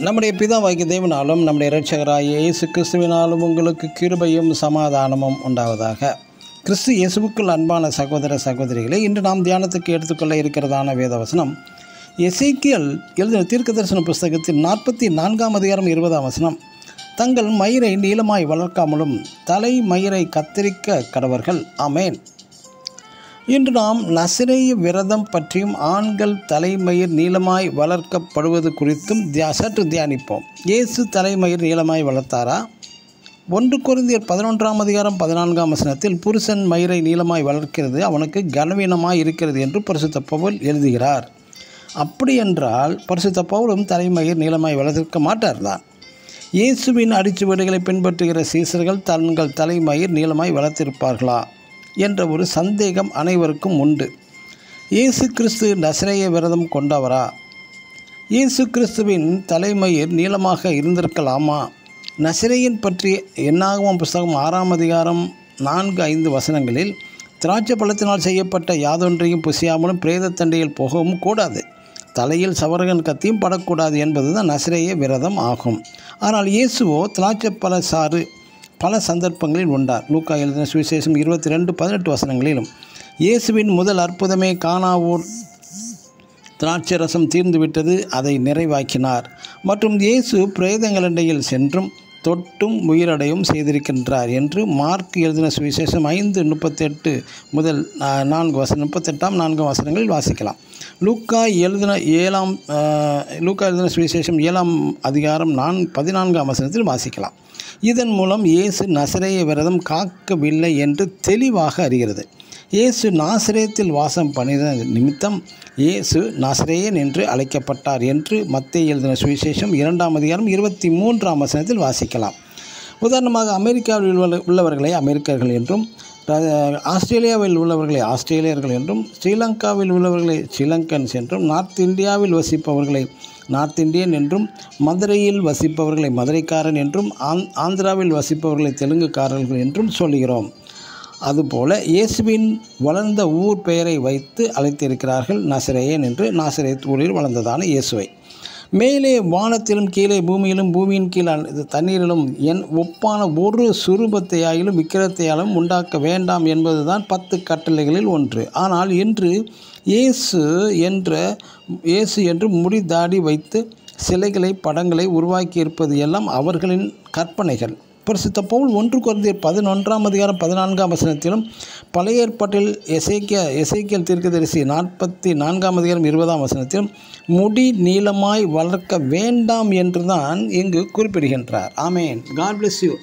நம்முடைய பிதாவாகிய தேவனாலும் நம்முடைய இரட்சகராகிய இயேசு கிறிஸ்துவினாலும் உங்களுக்கு கிருபையும் சமாதானமும் உண்டாவதாக. கிறிஸ்து இயேசுவுக்குள் அன்பான சகோதர சகோதரிகளை, இன்று நாம் தியானத்துக்கு எடுத்துக்கொள்ள இருக்கிறதான வேதவசனம் எசேக்கியேல் எழுதின தீர்க்கதரிசன புஸ்தகத்தில் 44ஆம் அதிகாரம் 20ஆம் வசனம். தங்கள் மயிரை நீளமாய் வளர்க்காமலும் தலை மயிரை கத்தரிக்க கடவர்கள். ஆமேன். இன்று நாம் நசரேய விரதம் பற்றியும் ஆண்கள் தலைமயிர் நீளமாய் வளர்க்கப்படுவது குறித்தும் சற்று தியானிப்போம். இயேசு தலைமயிர் நீளமாய் வளர்த்தாரா? 1 கொரிந்தியர் 11ஆம் அதிகாரம் 14ஆம் வசனத்தில் புருஷன் மயிரை நீளமாய் வளர்க்கிறது அவனுக்கு கனவீனமாய் இருக்கிறது என்று பரிசுத்த பவுல் எழுதுகிறார். அப்படியென்றால் பரிசுத்த பவுலும் தலைமயிர் நீளமாய் வளர்த்திருக்க மாட்டார்தான். இயேசுவின் அடிச்சுவடுகளை பின்பற்றுகிற சீசர்கள் தங்கள் தலைமயிர் நீளமாய் வளர்த்திருப்பார்களா என்ற ஒரு சந்தேகம் அனைவருக்கும் உண்டு. இயேசு கிறிஸ்து நசரேய விரதம் கொண்டவரா? இயேசு கிறிஸ்துவின் தலைமயிர் நீளமாக இருந்திருக்கலாமா? நசரேயன் பற்றி என்னாகமம் புஸ்தகம் 6ஆம் அதிகாரம் 4-5 வசனங்களில் திராட்சை பழத்தினால் செய்யப்பட்ட யாதொன்றையும் புசியாமலும் பிரேத தண்டையில் போகவும் கூடாது, தலையில் சவரகன் கத்தியும் படக்கூடாது என்பதுதான் நசரேய விரதம் ஆகும். ஆனால் இயேசுவோ திராட்சை பழ சாறு பல சந்தர்ப்பங்களில் உண்டார். லூக்கா எழுதின சுவிசேஷம் 22:18 வசனங்களிலும் இயேசுவின் முதல் அற்புதமே கானாவூர் திராட்சை ரசம் தீர்ந்துவிட்டது, அதை நிறைவாக்கினார். மற்றும் இயேசு பிரேதங்களிடையில் சென்றும் தொட்டும் உயிரடையும் செய்திருக்கின்றார் என்று மார்க் எழுதின சுவிசேஷம் 5:38 முதல் 4 வசனங்களில் வாசிக்கலாம். லூக்கா எழுதின சுவிசேஷம் 7ஆம் அதிகாரம் 14ஆம் வசனத்தில் வாசிக்கலாம். இதன் மூலம் இயேசு நசரேய விரதம் காக்கவில்லை என்று தெளிவாக அறிகிறது. இயேசு நாசரேத்தில் வாசம் பண்ணின நிமித்தம் இயேசு நாசரேயன் என்று அழைக்கப்பட்டார் என்று மத்தேயு எழுதின சுவிசேஷம் 2ஆம் அதிகாரம் 23ஆம் வசனத்தில் வாசிக்கலாம். உதாரணமாக அமெரிக்காவில் உள்ளவர்களை அமெரிக்கர்கள் என்றும், ஆஸ்திரேலியாவில் உள்ளவர்களை ஆஸ்திரேலியர்கள் என்றும், ஸ்ரீலங்காவில் உள்ளவர்களை ஸ்ரீலங்கன்ஸ் என்றும், நார்த் இந்தியாவில் வசிப்பவர்களை நார்த் இந்தியன் என்றும், மதுரையில் வசிப்பவர்களை மதுரைக்காரன் என்றும், ஆந்திராவில் வசிப்பவர்களை தெலுங்குக்காரர்கள் என்றும் சொல்கிறோம். அதுபோல இயேசுவின் வளர்ந்த ஊர் பெயரை வைத்து அழைத்திருக்கிறார்கள் நசரேயன் என்று. நாசரேத் ஊரில் வளர்ந்ததான இயேசுவை மேலே வானத்திலும் கீழே பூமியிலும் பூமியின் கீழ் தண்ணீரிலும் ஒப்பான ஒரு சுரூபத்தையாயிலும் விக்கிரத்தையாலும் உண்டாக்க வேண்டாம் என்பதுதான் 10 கட்டளைகளில் ஒன்று. ஆனால் இன்று இயேசு என்று முடிதாடி வைத்து சிலைகளை படங்களை உருவாக்கியிருப்பது எல்லாம் அவர்களின் கற்பனைகள். பரிசுத்த பவுல் 1 கொரிந்தியர் 11ஆம் அதிகாரம் 14ஆம் வசனத்திலும், பழைய ஏற்பாட்டில் எசேக்கியேல் தீர்க்கதரிசி 44ஆம் அதிகாரம் 20ஆம் வசனத்திலும் முடி நீளமாய் வளர்க்க வேண்டாம் என்றுதான் இங்கு குறிப்பிடுகின்றார். ஆமேன். God bless you.